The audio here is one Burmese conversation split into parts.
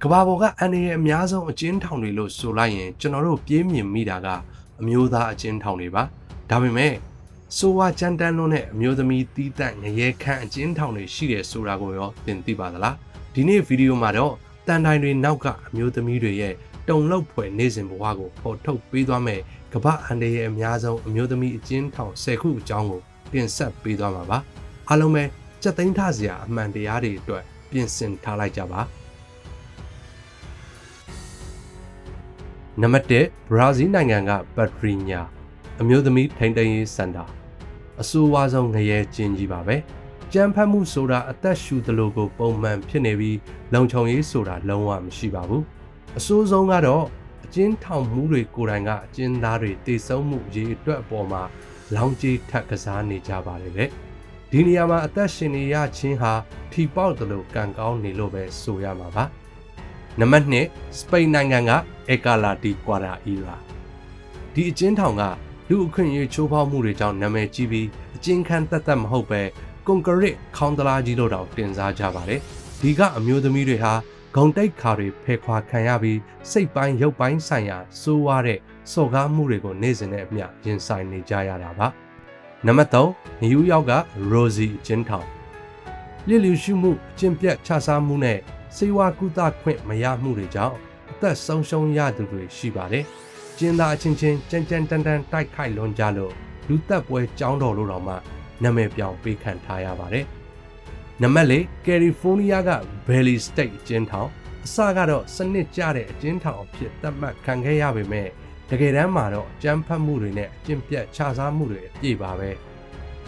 ကဘာပေါ်ကအန်ရဲ့အများဆုံးအကျဉ်းထောင်တွေလို့ဆိုလိုက်ရင်ကျွန်တော်တို့ပြေးမြင်မိတာကအမျိုးသားအကျဉ်းထောင်တွေပါဒါပေမဲ့ဆိုဝါကြမ်းတမ်းလွန်းတဲ့အမျိုးသမီးတီးတန့်ငရဲခန့်အကျဉ်းထောင်တွေရှိတယ်ဆိုတာကိုရောသင်သိပါသလားဒီနေ့ဗီဒီယိုမှာတော့တန်တိုင်တွေနောက်ကအမျိုးသမီးတွေရဲ့တုံလောက်ဖွယ်နေစဉ်ဘဝကိုဖော်ထုတ်ပေးသွားမယ်ကမ္ဘာအန်ရဲ့အများဆုံးအမျိုးသမီးအကျဉ်းထောင်10ခုအကြောင်းကိုတင်ဆက်ပေးသွားမှာပါအားလုံးပဲစက်သိမ်းထစရာအမှန်တရားတွေအတွက်ပြင်ဆင်ထားလိုက်ကြပါနံပါတ်1ဘရာဇီးနိုင်ငံကပတ်ထရီညာအမျိုးသမီးထိန်းသိမ်းရေးစင်တာအဆိုးဝါးဆုံးငရဲကျင်းကြီးပါပဲကြမ်းဖက်မှုဆိုတာအသက်ရှူသလိုကိုပုံမှန်ဖြစ်နေပြီးလုံခြုံရေးဆိုတာလုံးဝမရှိပါဘူးအဆိုးဆုံးကတော့အကျဉ်းထောင်မှုတွေကိုယ်တိုင်ကအကျဉ်းသားတွေတေဆုံးမှုအရေးအတွက်အပေါ်မှာလောင်ကြီးထပ်ကစားနေကြပါတယ်လေဒီနေရာမှာအသက်ရှင်နေရခြင်းဟာထီပေါက်သလိုကံကောင်းနေလို့ပဲဆိုရမှာပါနံပါတ်2စပိန်နိုင်ငံကအကာလာတီကွာရာအီရာဒီအကျဉ်းထောင်ကလူအခွင့်အရေးချိုးဖောက်မှုတွေကြောင့်နာမည်ကြီးပြီးအကျဉ်းခန်းတက်မဟုတ်ပဲကွန်ကရစ်ခေါင်းတလားကြီးလို့တောင်တင်စားကြပါတယ်ဒီကအမျိုးသမီးတွေဟာဂုံတိတ်ခါတွေဖယ်ခွာခံရပြီးစိတ်ပိုင်းရုပ်ပိုင်းဆိုင်ရာစိုးဝါးတဲ့စော်ကားမှုတွေကိုနေ့စဉ်နဲ့အမျှရင်ဆိုင်နေကြရတာပါနံပါတ်3နယူးယောက်က Rosie အကျဉ်းထောင်လျစ်လျူရှုမှုအကျင့်ပြတ်ခြစားမှုနဲ့စေဝါကုသခွင့်မရမှုတွေကြောင့်အသက်ဆုံးရှုံးရသူတွေရှိပါတယ်ကျင်းသားအချင်းချင်းကြမ်းကြမ်းတမ်းတမ်းတိုက်ခိုက်လွန်ကြလို့လူသက်ပွဲကြောင်းတော်လို့တောင်မှနာမည်ပြောင်ပေးခံထားရပါတယ်နံပါတ်4ကယ်လီဖိုးနီးယားက Valley State အကျဉ်းထောင်အစကတော့စနစ်ကျတဲ့အကျဉ်းထောင်အဖြစ်သတ်မှတ်ခံခဲ့ရပေမဲ့တကယ်တမ်းမှာတော့ကြမ်းဖက်မှုတွေနဲ့အကျင့်ပြတ်ခြစားမှုတွေအပြည့်ပါပဲ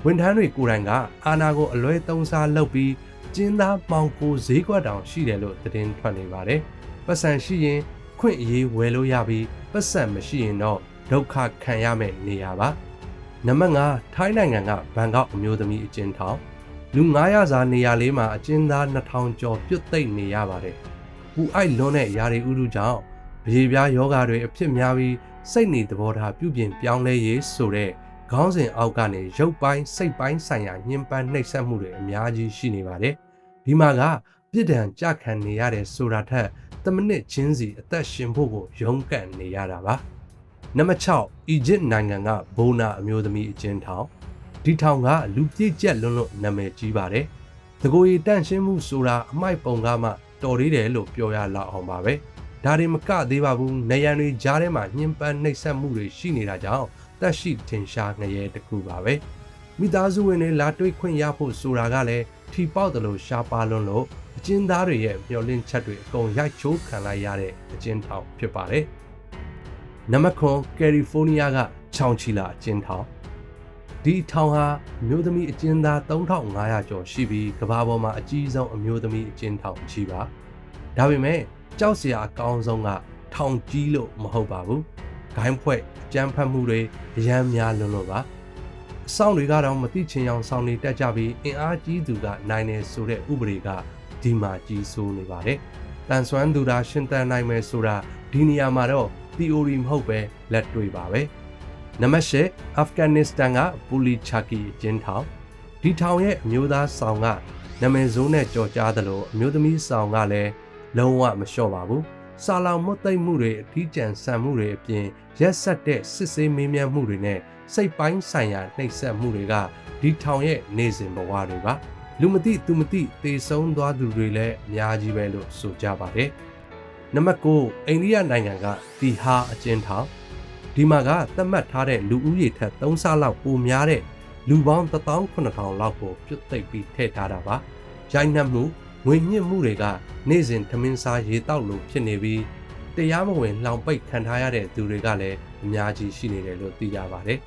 ဝန်ထမ်းတွေကိုယ်တိုင်ကအာဏာကိုအလွဲသုံးစားလုပ်ပြီးကျင်းသားပေါင်ကိုဈေးကွက်တောင်ရှိတယ်လို့သတင်းထွက်နေပါတယ်ပတ်စံရှိရင်ခွင့်အရေးဝယ်လို့ရပြီးပတ်စံမရှိရင်တော့ဒုက္ခခံရမယ့်နေရာပါနံပါတ်5ထိုင်းနိုင်ငံကဘန်ကောက်အမျိုးသမီးအကျဉ်းထောင်လူ900စာနေရာလေးမှာအကျဉ်းသား2000ကျော်ပြုတ်သိမ့်နေရပါတယ်ပူအိုက်လွန်းတဲ့ຢာတွေဥတုကြောင့်ဗေပြားယောဂါတွေအဖြစ်များပြီးစိတ်နေသဘောထားပြုပြင်ပြောင်းလဲရေးဆိုတဲ့ခေါင်းစဉ်အောက်ကနေရုပ်ပိုင်းစိတ်ပိုင်းဆိုင်ရာညှဉ်းပန်းနှိပ်စက်မှုတွေအများကြီးရှိနေပါတယ်ဒီမှာကပြစ်ဒဏ်ကြခံနေရတဲ့ဆိုတာထက်10မိနစ်ချင်းစီအသက်ရှင်ဖို့ကိုရုန်းကန်နေရတာပါနံပါတ်6အီဂျစ်နိုင်ငံကဘိုနာအမျိုးသမီးအကျဉ်းထောင်ဒီထောင်ကလူပြည့်ကျက်လွန်းလို့နာမည်ကြီးပါတယ်တကိုယ်ရည်တန့်ရှင်းမှုဆိုတာအမိုက်ပုံကမှတော်သေးတယ်လို့ပြောရလောက်အောင်ပါပဲဒါတွေမကသေးပါဘူးနေရန်တွေကြားထဲမှာညှဉ်းပန်းနှိပ်စက်မှုတွေရှိနေတာကြောင့်တက်ရှိထင်ရှားငရဲတစ်ခုပါပဲမိသားစုဝင်တွေလာတွေ့ခွင့်ရဖို့ဆိုတာကလည်းထီပေါက်တယ်လို့ရှားပါလွန်းလို့အကျဉ်းသားတွေရဲ့မျှော်လင့်ချက်တွေအကုန်ရိုက်ချိုးခံလိုက်ရတဲ့အကျဉ်းထောင်ဖြစ်ပါတယ်နံပါတ်9ကယ်လီဖိုးနီးယားကချောင်းချီလာအကျဉ်းထောင်ဒီထောင်ဟာအမျိုးသမီးအကျဉ်းသား3500ကျော်ရှိပြီးကမ္ဘာပေါ်မှာအကြီးဆုံးအမျိုးသမီးအကျဉ်းထောင်ကြီးပါဒါပေမဲ့ကြောက်စရာအကောင်းဆုံးကထောင်ကြီးလို့မဟုတ်ပါဘူးဂိုင်းဖွဲ့အကြမ်းဖက်မှုတွေအရန်များလွန်းလို့ပါအဆောင်တွေကတော့မသိချင်အောင်ဆောင်နေတတ်ကြပြီးအင်အားကြီးသူကနိုင်နေဆိုတဲ့ဥပဒေကဒီမှာကြီးစိုးနေပါတယ်တန်ဆွမ်းသူတာရှင်သန်နိုင်မယ်ဆိုတာဒီနေရာမှာတော့ theory မဟုတ်ပဲလက်တွေ့ပါပဲနံပါတ်10အာဖဂန်နစ္စတန်ကပူလီချာကီအကျဉ်းထောင်ဒီထောင်ရဲ့အမျိုးသားဆောင်ကနာမည်ဆိုးနဲ့ကြော်ကြားသလိုအမျိုးသမီးဆောင်ကလည်းလုံးဝမလျှော့ပါဘူးစာလောင်မွတ်သိမ့်မှုတွေအထီးကျန်ဆန်မှုတွေအပြင်ရက်ဆက်တဲ့စစ်ဆေးမေးမြန်းမှုတွေနဲ့စိတ်ပိုင်းဆိုင်ရာနှိပ်စက်မှုတွေကဒီထောင်ရဲ့နေစဉ်ဘဝတွေပါလူမသိသူမသိတေဆုံးသွားသူတွေလည်းအများကြီးပဲလို့ဆိုကြပါတယ်နံပါတ်9အိန္ဒိယနိုင်ငံကတီဟာအကျဉ်းထောင်ဒီမှာကသတ်မှတ်ထားတဲ့လူဦးရေထက်3ဆလောက်ပိုများတဲ့လူပေါင်း18000လောက်ကိုပြုတ်သိပ်ပြီးထည့်ထားတာပါရိုက်နှက်မှုငွေညှစ်မှုတွေကနေ့စဉ်ထမင်းစားရေတောက်လို့ဖြစ်နေပြီးတရားမဝင်လောင်ပိတ်ခံထားရတဲ့သူတွေကလည်းအများကြီးရှိနေတယ်လို့သိရပါတယ်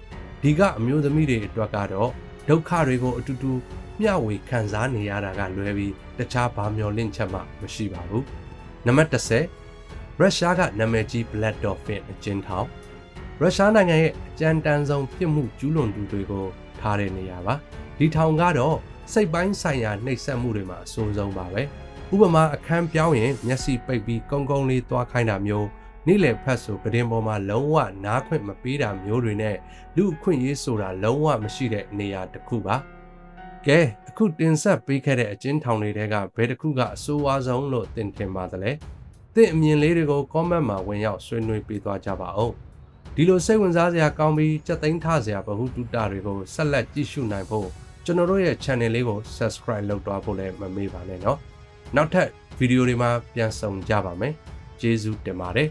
ဒီကအမျိုးသမီးတွေအတွက်ကတော့ဒုက္ခတွေကိုအတူတူမျှဝေခံစားနေရတာကလွဲပြီးတခြားဘာမျှော်လင့်ချက်မှမရှိပါဘူးနံပါတ်10ရုရှားကနာမည်ကြီး Black Dolphin အကျဉ်းထောင်ရုရှားနိုင်ငံရဲ့အကြမ်းတမ်းဆုံးပြစ်မှုကျူးလွန်သူတွေကိုထားတဲ့နေရာပါဒီထောင်ကတော့စိတ်ပိုင်းဆိုင်ရာနှိပ်စက်မှုတွေမှာအဆိုးဆုံးပါပဲဥပမာအခန်းပြောင်းရင်မျက်စိပိတ်ပြီးကုန်းကုန်းလေးသွားခိုင်းတာမျိုးနေ့လယ်ဖက်ဆိုပတင်ပေါ်မှာလုံးဝနားခွင့်မပေးတာမျိုးတွေနဲ့လူအခွင့်အရေးဆိုတာလုံးဝမရှိတဲ့နေရာတစ်ခုပါကဲအခုတင်ဆက်ပေးခဲ့တဲ့အကျဉ်းထောင်တွေတဲကဘယ်တစ်ခုကအဆိုးဝါးဆုံးလို့သင်ထင်ပါသလဲ သင်အမြင်လေးတွေကို comment မှာဝင်ရောက်ဆွေးနွေးပေးသွားကြပါဦးဒီလိုစိတ်ဝင်စားစရာကောင်းပြီးစက်သိမ်းထစရာဗဟုသုတတွေကိုဆက်လက်ကြည့်ရှုနိုင်ဖို့ကျွန်တော်တို့ရဲ့ channel လေးကို subscribe လုပ်သွားဖို့လည်းမမေ့ပါနဲ့เนาะနောက်ထပ်ဗီဒီယိုတွေမှာပြန်ဆုံကြပါမယ်ကျေးဇူးတင်ပါတယ်